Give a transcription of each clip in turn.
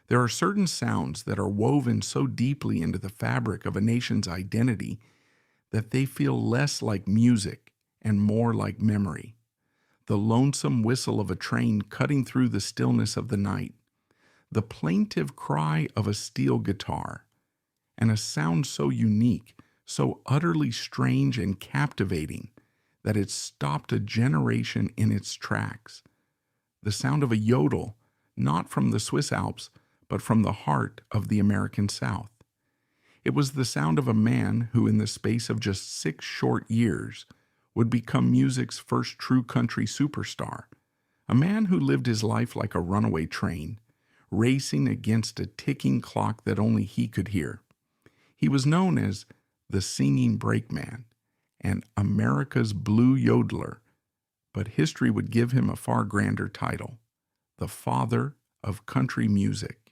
There are certain sounds that are woven so deeply into the fabric of a nation's identity that they feel less like music and more like memory. The lonesome whistle of a train cutting through the stillness of the night, the plaintive cry of a steel guitar, and a sound so unique, so utterly strange and captivating that it stopped a generation in its tracks. The sound of a yodel, not from the Swiss Alps, but from the heart of the American South. It was the sound of a man who, in the space of just 6 short years, would become music's first true country superstar, a man who lived his life like a runaway train, racing against a ticking clock that only he could hear. He was known as the Singing Brakeman and America's Blue Yodeler, but history would give him a far grander title, the father of country music.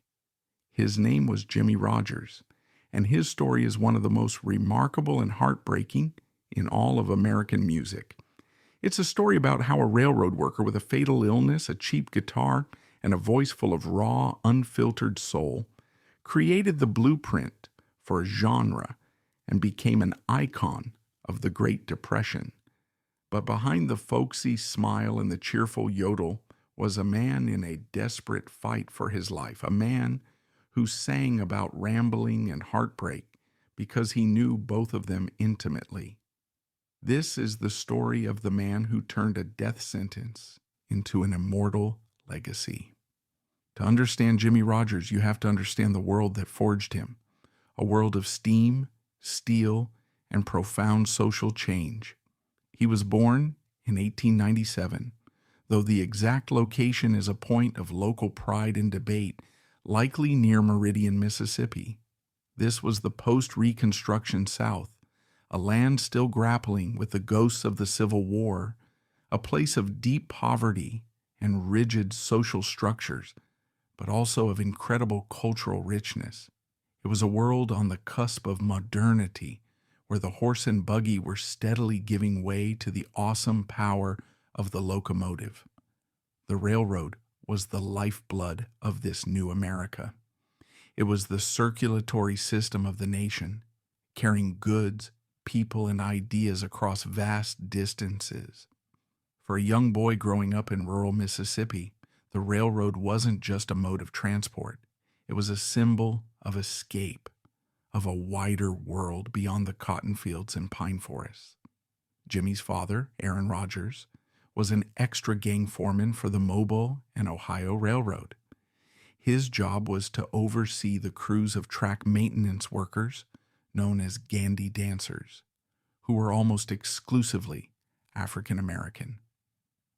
His name was Jimmie Rodgers, and his story is one of the most remarkable and heartbreaking in all of American music. It's a story about how a railroad worker with a fatal illness, a cheap guitar, and a voice full of raw, unfiltered soul created the blueprint for a genre and became an icon of the Great Depression. But behind the folksy smile and the cheerful yodel was a man in a desperate fight for his life, a man who sang about rambling and heartbreak because he knew both of them intimately. This is the story of the man who turned a death sentence into an immortal legacy. To understand Jimmie Rodgers, you have to understand the world that forged him, a world of steam, steel, and profound social change. He was born in 1897, though the exact location is a point of local pride and debate, likely near Meridian, Mississippi. This was the post-Reconstruction South, a land still grappling with the ghosts of the Civil War, a place of deep poverty and rigid social structures, but also of incredible cultural richness. It was a world on the cusp of modernity, where the horse and buggy were steadily giving way to the awesome power of the locomotive. The railroad was the lifeblood of this new America. It was the circulatory system of the nation, carrying goods, people, and ideas across vast distances. For a young boy growing up in rural Mississippi, the railroad wasn't just a mode of transport. It was a symbol of escape, of a wider world beyond the cotton fields and pine forests. Jimmie's father, Aaron Rodgers, was an extra gang foreman for the Mobile and Ohio Railroad. His job was to oversee the crews of track maintenance workers, known as Gandy dancers, who were almost exclusively African American.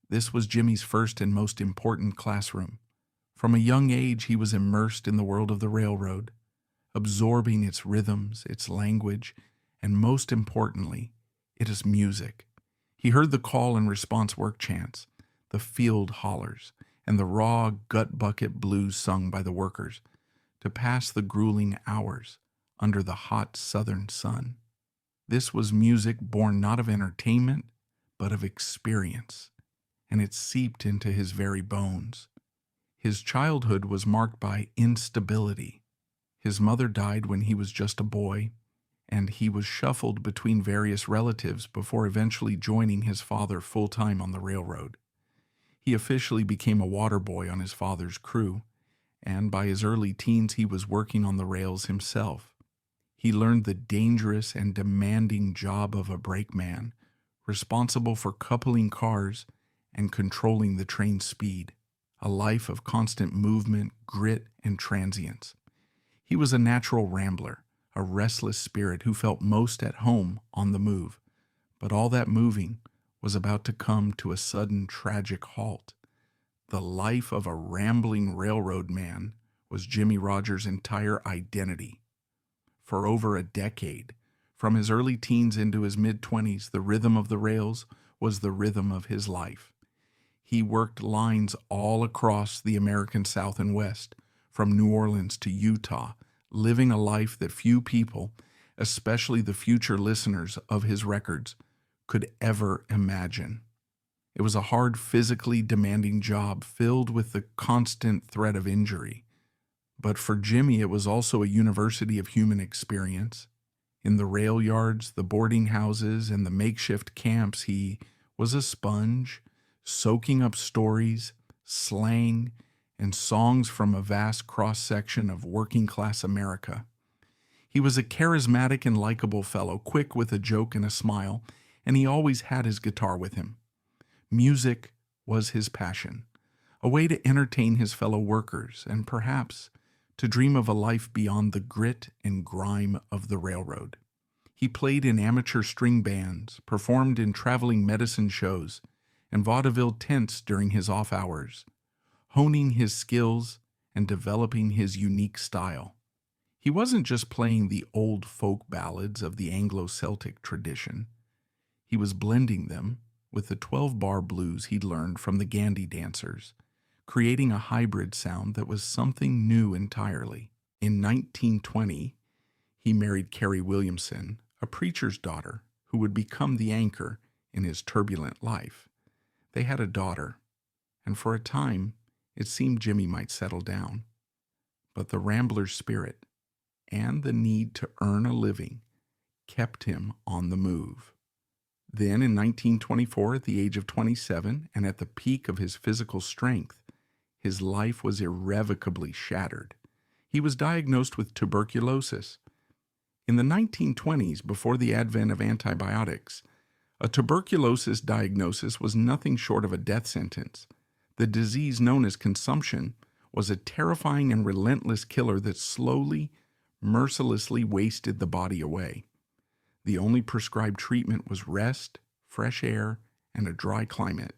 This was Jimmie's first and most important classroom. From a young age, he was immersed in the world of the railroad, absorbing its rhythms, its language, and most importantly, its music. He heard the call and response work chants, the field hollers, and the raw gut bucket blues sung by the workers to pass the grueling hours under the hot southern sun. This was music born not of entertainment, but of experience, and it seeped into his very bones. His childhood was marked by instability. His mother died when he was just a boy, and he was shuffled between various relatives before eventually joining his father full-time on the railroad. He officially became a water boy on his father's crew, and by his early teens he was working on the rails himself. He learned the dangerous and demanding job of a brakeman, responsible for coupling cars and controlling the train's speed, a life of constant movement, grit, and transience. He was a natural rambler, a restless spirit who felt most at home on the move, but all that moving was about to come to a sudden tragic halt. The life of a rambling railroad man was Jimmie Rodgers' entire identity. For over a decade, from his early teens into his mid-20s, the rhythm of the rails was the rhythm of his life. He worked lines all across the American South and West, from New Orleans to Utah, living a life that few people, especially the future listeners of his records, could ever imagine. It was a hard, physically demanding job filled with the constant threat of injury. But for Jimmie, it was also a university of human experience. In the rail yards, the boarding houses, and the makeshift camps, he was a sponge, soaking up stories, slang, and songs from a vast cross-section of working-class America. He was a charismatic and likable fellow, quick with a joke and a smile, and he always had his guitar with him. Music was his passion, a way to entertain his fellow workers, and perhaps to dream of a life beyond the grit and grime of the railroad. He played in amateur string bands, performed in traveling medicine shows, and vaudeville tents during his off hours, honing his skills and developing his unique style. He wasn't just playing the old folk ballads of the Anglo-Celtic tradition. He was blending them with the 12-bar blues he'd learned from the Gandy dancers, creating a hybrid sound that was something new entirely. In 1920, he married Carrie Williamson, a preacher's daughter who would become the anchor in his turbulent life. They had a daughter, and for a time, it seemed Jimmie might settle down. But the rambler's spirit and the need to earn a living kept him on the move. Then in 1924, at the age of 27 and at the peak of his physical strength, his life was irrevocably shattered. He was diagnosed with tuberculosis. In the 1920s, before the advent of antibiotics, a tuberculosis diagnosis was nothing short of a death sentence. The disease known as consumption was a terrifying and relentless killer that slowly, mercilessly wasted the body away. The only prescribed treatment was rest, fresh air, and a dry climate,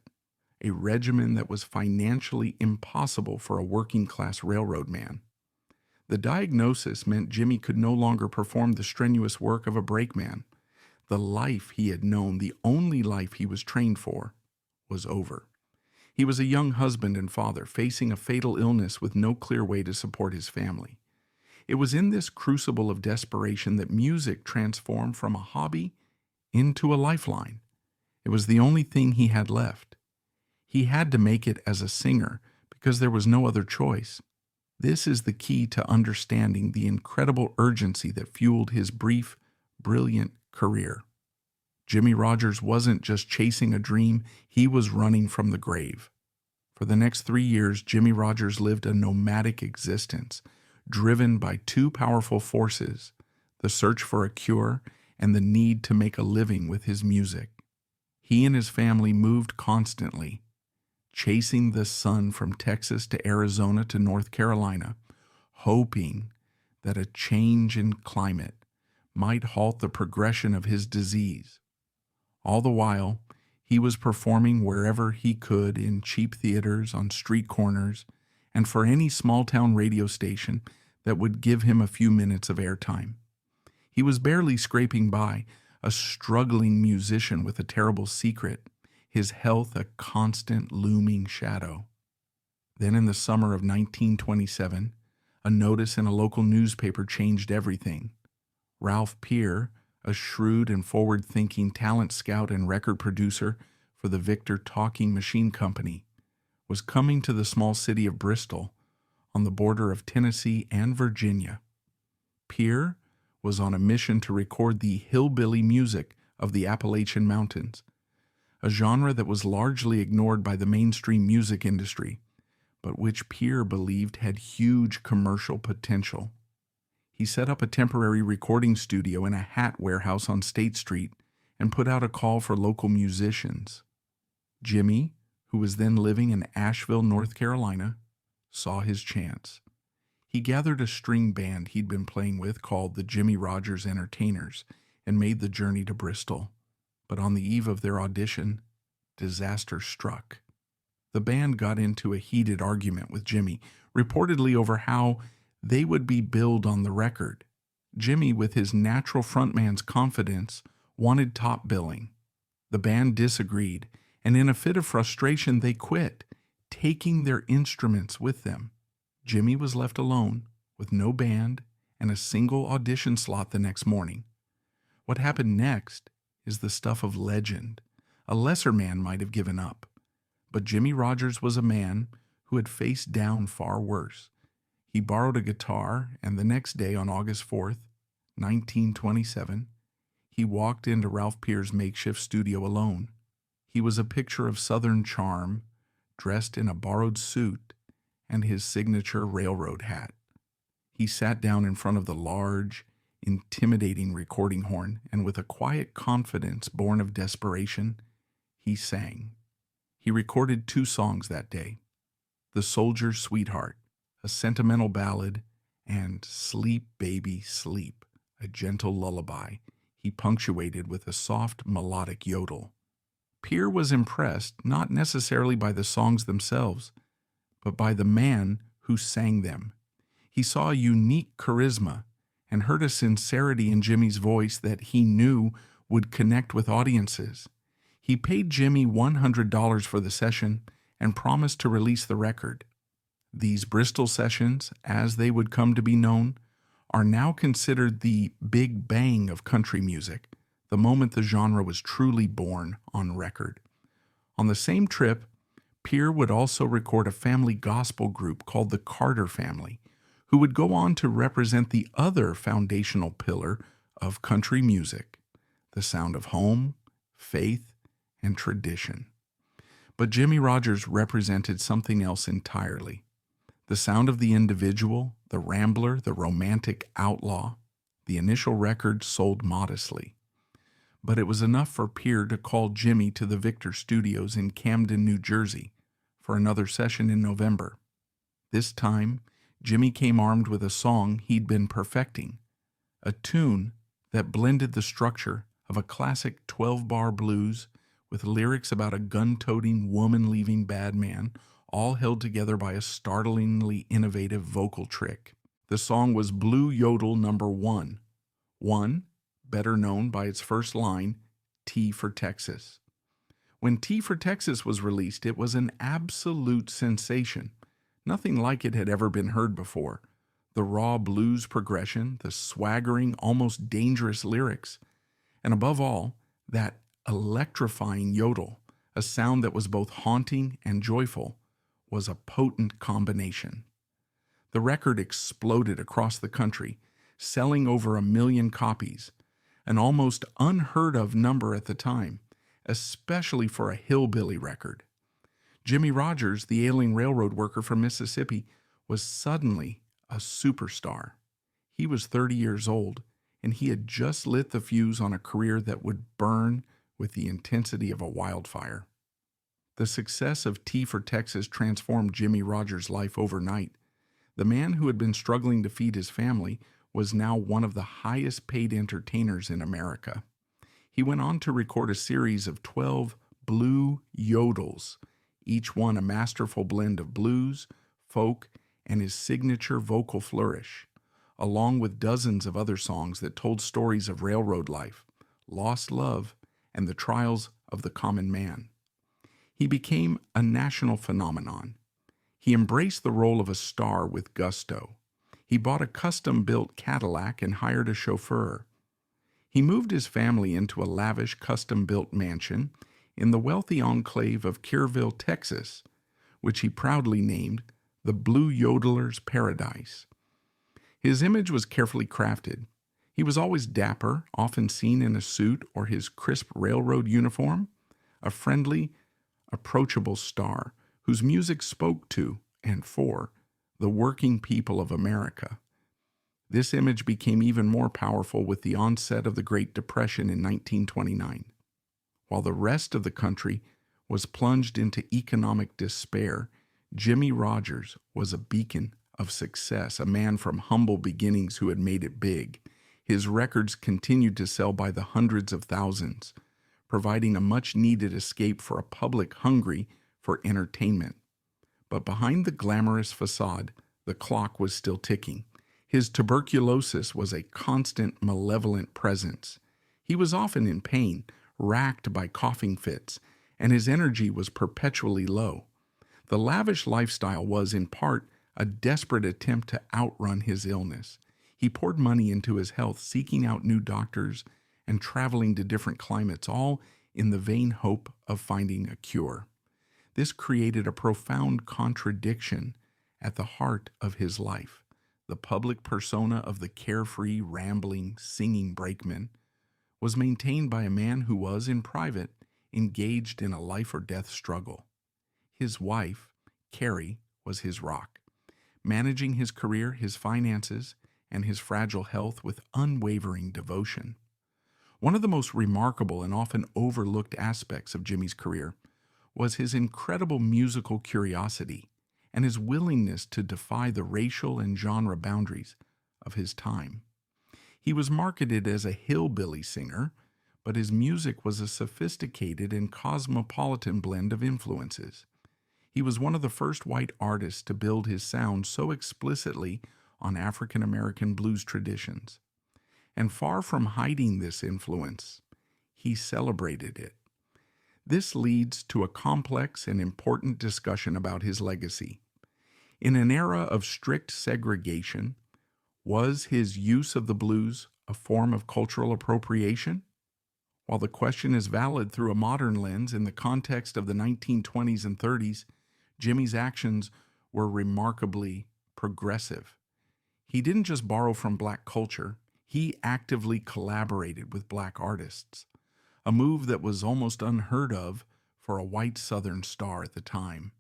a regimen that was financially impossible for a working-class railroad man. The diagnosis meant Jimmie could no longer perform the strenuous work of a brakeman. The life he had known, the only life he was trained for, was over. He was a young husband and father, facing a fatal illness with no clear way to support his family. It was in this crucible of desperation that music transformed from a hobby into a lifeline. It was the only thing he had left. He had to make it as a singer because there was no other choice. This is the key to understanding the incredible urgency that fueled his brief, brilliant career. Jimmie Rodgers wasn't just chasing a dream, he was running from the grave. For the next 3 years, Jimmie Rodgers lived a nomadic existence, driven by two powerful forces: the search for a cure and the need to make a living with his music. He and his family moved constantly, chasing the sun from Texas to Arizona to North Carolina, hoping that a change in climate might halt the progression of his disease. All the while, he was performing wherever he could, in cheap theaters, on street corners, and for any small-town radio station that would give him a few minutes of airtime. He was barely scraping by, a struggling musician with a terrible secret, his health a constant looming shadow. Then in the summer of 1927, a notice in a local newspaper changed everything. Ralph Peer, a shrewd and forward-thinking talent scout and record producer for the Victor Talking Machine Company, was coming to the small city of Bristol on the border of Tennessee and Virginia. Peer was on a mission to record the hillbilly music of the Appalachian Mountains, a genre that was largely ignored by the mainstream music industry, but which Peer believed had huge commercial potential. He set up a temporary recording studio in a hat warehouse on State Street and put out a call for local musicians. Jimmie, who was then living in Asheville, North Carolina, saw his chance. He gathered a string band he'd been playing with called the Jimmie Rodgers Entertainers and made the journey to Bristol. But on the eve of their audition, disaster struck. The band got into a heated argument with Jimmie, reportedly over how they would be billed on the record. Jimmie, with his natural frontman's confidence, wanted top billing. The band disagreed, and in a fit of frustration, they quit, taking their instruments with them. Jimmie was left alone, with no band and a single audition slot the next morning. What happened next is the stuff of legend. A lesser man might have given up, but Jimmie Rodgers was a man who had faced down far worse. He borrowed a guitar, and the next day, on August 4th, 1927, he walked into Ralph Peer's makeshift studio alone. He was a picture of Southern charm, dressed in a borrowed suit and his signature railroad hat. He sat down in front of the large, intimidating recording horn, and with a quiet confidence born of desperation, he sang. He recorded 2 songs that day: The Soldier's Sweetheart, a sentimental ballad, and Sleep, Baby, Sleep, a gentle lullaby he punctuated with a soft melodic yodel. Peer was impressed not necessarily by the songs themselves, but by the man who sang them. He saw a unique charisma and heard a sincerity in Jimmie's voice that he knew would connect with audiences. He paid Jimmie $100 for the session and promised to release the record. These Bristol sessions, as they would come to be known, are now considered the Big Bang of country music, the moment the genre was truly born on record. On the same trip, Peer would also record a family gospel group called the Carter Family, who would go on to represent the other foundational pillar of country music, the sound of home, faith, and tradition. But Jimmie Rodgers represented something else entirely: the sound of the individual, the rambler, the romantic outlaw. The initial record sold modestly, but it was enough for Peer to call Jimmie to the Victor Studios in Camden, New Jersey, for another session in November. This time, Jimmie came armed with a song he'd been perfecting, a tune that blended the structure of a classic 12-bar blues with lyrics about a gun-toting, woman-leaving bad man, all held together by a startlingly innovative vocal trick. The song was Blue Yodel number 1, better known by its first line, T for Texas. When T for Texas was released, it was an absolute sensation. Nothing like it had ever been heard before. The raw blues progression, the swaggering, almost dangerous lyrics, and above all, that electrifying yodel, a sound that was both haunting and joyful, was a potent combination. The record exploded across the country, selling over 1 million copies, an almost unheard of number at the time, especially for a hillbilly record. Jimmie Rodgers, the ailing railroad worker from Mississippi, was suddenly a superstar. He was 30 years old, and he had just lit the fuse on a career that would burn with the intensity of a wildfire. The success of T for Texas transformed Jimmie Rodgers' life overnight. The man who had been struggling to feed his family was now one of the highest-paid entertainers in America. He went on to record a series of 12 Blue Yodels, each one a masterful blend of blues, folk, and his signature vocal flourish, along with dozens of other songs that told stories of railroad life, lost love, and the trials of the common man. He became a national phenomenon. He embraced the role of a star with gusto. He bought a custom-built Cadillac and hired a chauffeur. He moved his family into a lavish custom-built mansion in the wealthy enclave of Kerrville, Texas, which he proudly named the Blue Yodeler's Paradise. His image was carefully crafted. He was always dapper, often seen in a suit or his crisp railroad uniform, a friendly, approachable star whose music spoke to and for the working people of America. This image became even more powerful with the onset of the Great Depression in 1929. While the rest of the country was plunged into economic despair, Jimmie Rodgers was a beacon of success, a man from humble beginnings who had made it big. His records continued to sell by the hundreds of thousands, providing a much-needed escape for a public hungry for entertainment. But behind the glamorous facade, the clock was still ticking. His tuberculosis was a constant, malevolent presence. He was often in pain, racked by coughing fits, and his energy was perpetually low. The lavish lifestyle was, in part, a desperate attempt to outrun his illness. He poured money into his health, seeking out new doctors and traveling to different climates, all in the vain hope of finding a cure. This created a profound contradiction, At the heart of his life, the public persona of the carefree, rambling, singing brakeman was maintained by a man who was, in private, engaged in a life-or-death struggle. His wife, Carrie, was his rock, managing his career, his finances, and his fragile health with unwavering devotion. One of the most remarkable and often overlooked aspects of Jimmie's career was his incredible musical curiosity and his willingness to defy the racial and genre boundaries of his time. He was marketed as a hillbilly singer, but his music was a sophisticated and cosmopolitan blend of influences. He was one of the first white artists to build his sound so explicitly on African American blues traditions. And far from hiding this influence, he celebrated it. This leads to a complex and important discussion about his legacy. In an era of strict segregation, was his use of the blues a form of cultural appropriation? While the question is valid through a modern lens in the context of the 1920s and 30s, Jimmie's actions were remarkably progressive. He didn't just borrow from black culture, he actively collaborated with black artists, a move that was almost unheard of for a white Southern star at the time.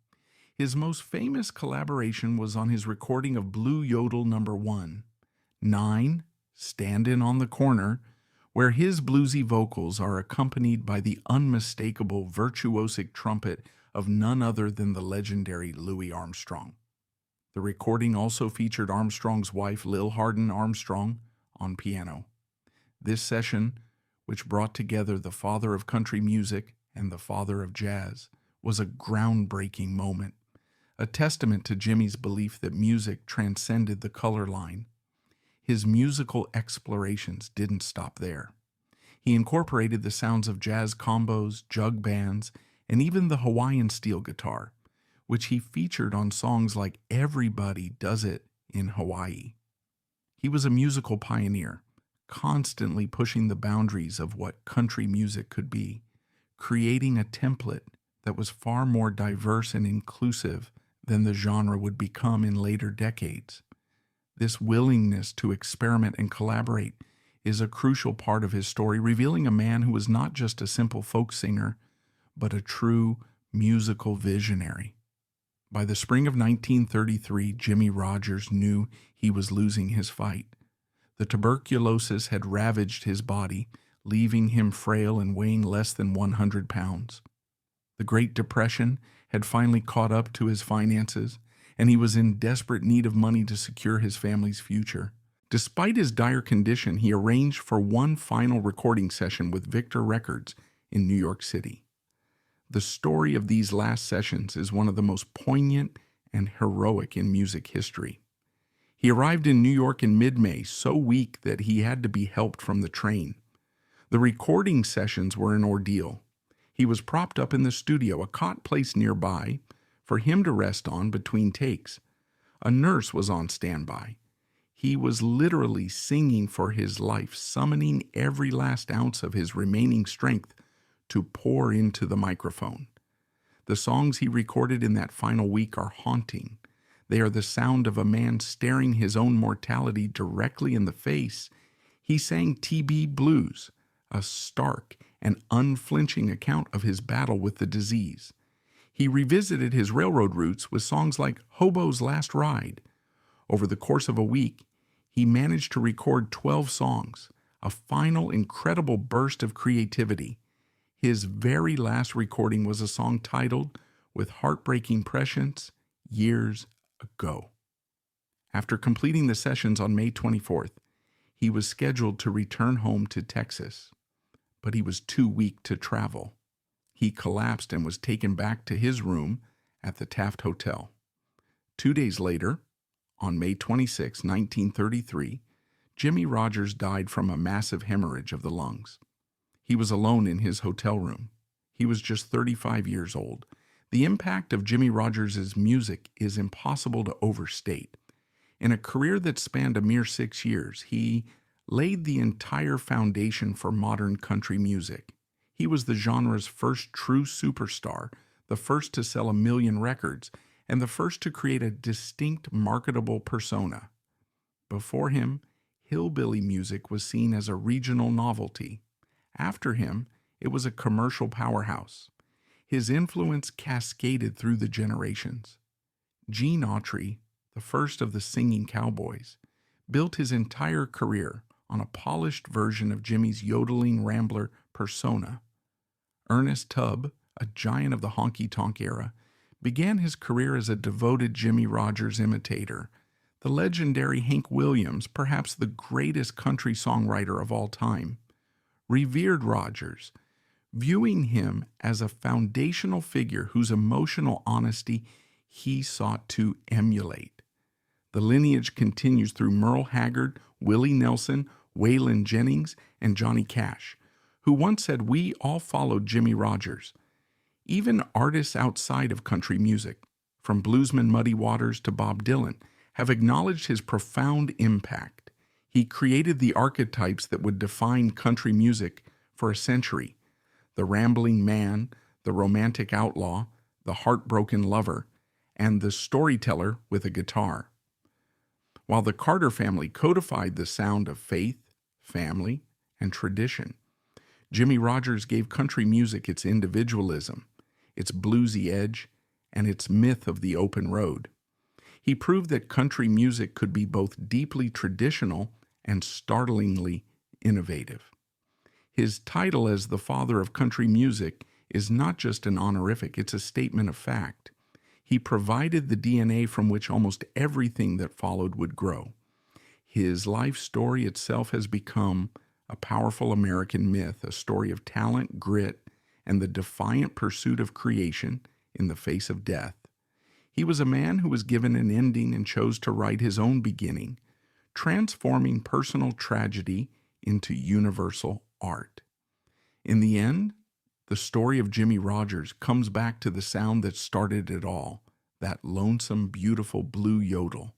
His most famous collaboration was on his recording of Blue Yodel No. 1, 9, Standin' on the Corner, where his bluesy vocals are accompanied by the unmistakable virtuosic trumpet of none other than the legendary Louis Armstrong. The recording also featured Armstrong's wife, Lil Hardin Armstrong, on piano. This session, which brought together the father of country music and the father of jazz, was a groundbreaking moment, a testament to Jimmie's belief that music transcended the color line. His musical explorations didn't stop there. He incorporated the sounds of jazz combos, jug bands, and even the Hawaiian steel guitar, which he featured on songs like Everybody Does It in Hawaii. He was a musical pioneer, constantly pushing the boundaries of what country music could be, creating a template that was far more diverse and inclusive than the genre would become in later decades. This willingness to experiment and collaborate is a crucial part of his story, revealing a man who was not just a simple folk singer, but a true musical visionary. By the spring of 1933, Jimmie Rodgers knew he was losing his fight. The tuberculosis had ravaged his body, leaving him frail and weighing less than 100 pounds. The Great Depression had finally caught up to his finances, and he was in desperate need of money to secure his family's future. Despite his dire condition, he arranged for one final recording session with Victor Records in New York City. The story of these last sessions is one of the most poignant and heroic in music history. He arrived in New York in mid-May, so weak that he had to be helped from the train. The recording sessions were an ordeal. He was propped up in the studio, a cot placed nearby for him to rest on between takes. A nurse was on standby. He was literally singing for his life, summoning every last ounce of his remaining strength to pour into the microphone. The songs he recorded in that final week are haunting. They are the sound of a man staring his own mortality directly in the face. He sang TB Blues, a stark and unflinching account of his battle with the disease. He revisited his railroad roots with songs like Hobo's Last Ride. Over the course of a week, he managed to record 12 songs, a final incredible burst of creativity. His very last recording was a song titled, with heartbreaking prescience, Years Ago. After completing the sessions on May 24th, he was scheduled to return home to Texas, but he was too weak to travel. He collapsed and was taken back to his room at the Taft Hotel. 2 days later, on May 26, 1933, Jimmie Rodgers died from a massive hemorrhage of the lungs. He was alone in his hotel room. He was just 35 years old. The impact of Jimmie Rodgers' music is impossible to overstate. In a career that spanned a mere 6 years, he laid the entire foundation for modern country music. He was the genre's first true superstar, the first to sell 1 million records, and the first to create a distinct marketable persona. Before him, hillbilly music was seen as a regional novelty. After him, it was a commercial powerhouse. His influence cascaded through the generations. Gene Autry, the first of the singing cowboys, built his entire career on a polished version of Jimmie's yodeling rambler persona. Ernest Tubb, a giant of the honky-tonk era, began his career as a devoted Jimmie Rodgers imitator. The legendary Hank Williams, perhaps the greatest country songwriter of all time, revered Rodgers, viewing him as a foundational figure whose emotional honesty he sought to emulate. The lineage continues through Merle Haggard, Willie Nelson, Waylon Jennings, and Johnny Cash, who once said, "We all followed Jimmie Rodgers." Even artists outside of country music, from bluesman Muddy Waters to Bob Dylan, have acknowledged his profound impact. He created the archetypes that would define country music for a century: the rambling man, the romantic outlaw, the heartbroken lover, and the storyteller with a guitar. While the Carter family codified the sound of faith, family, and tradition, Jimmie Rodgers gave country music its individualism, its bluesy edge, and its myth of the open road. He proved that country music could be both deeply traditional and startlingly innovative. His title as the father of country music is not just an honorific, it's a statement of fact. He provided the DNA from which almost everything that followed would grow. His life story itself has become a powerful American myth, a story of talent, grit, and the defiant pursuit of creation in the face of death. He was a man who was given an ending and chose to write his own beginning, transforming personal tragedy into universal art. In the end, the story of Jimmie Rodgers comes back to the sound that started it all, that lonesome, beautiful blue yodel.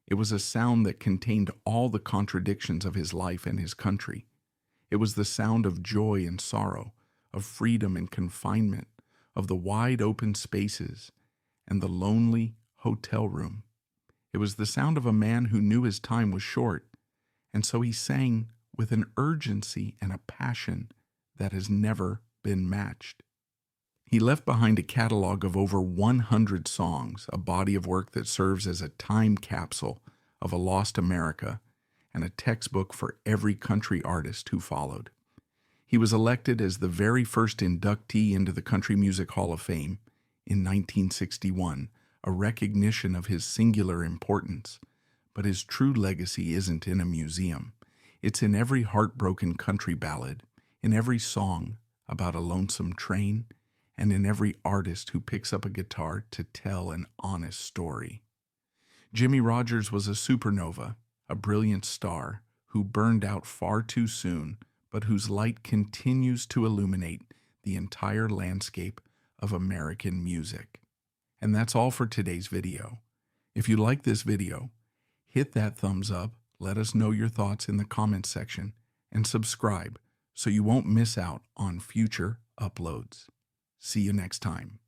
It was a sound that contained all the contradictions of his life and his country. It was the sound of joy and sorrow, of freedom and confinement, of the wide open spaces and the lonely hotel room. It was the sound of a man who knew his time was short, and so he sang with an urgency and a passion that has never been matched. He left behind a catalog of over 100 songs, a body of work that serves as a time capsule of a lost America and a textbook for every country artist who followed. He was elected as the very first inductee into the Country Music Hall of Fame in 1961, a recognition of his singular importance. But his true legacy isn't in a museum. It's in every heartbroken country ballad, in every song about a lonesome train, and in every artist who picks up a guitar to tell an honest story. Jimmie Rodgers was a supernova, a brilliant star who burned out far too soon, but whose light continues to illuminate the entire landscape of American music. And that's all for today's video. If you like this video, hit that thumbs up, let us know your thoughts in the comments section, and subscribe so you won't miss out on future uploads. See you next time.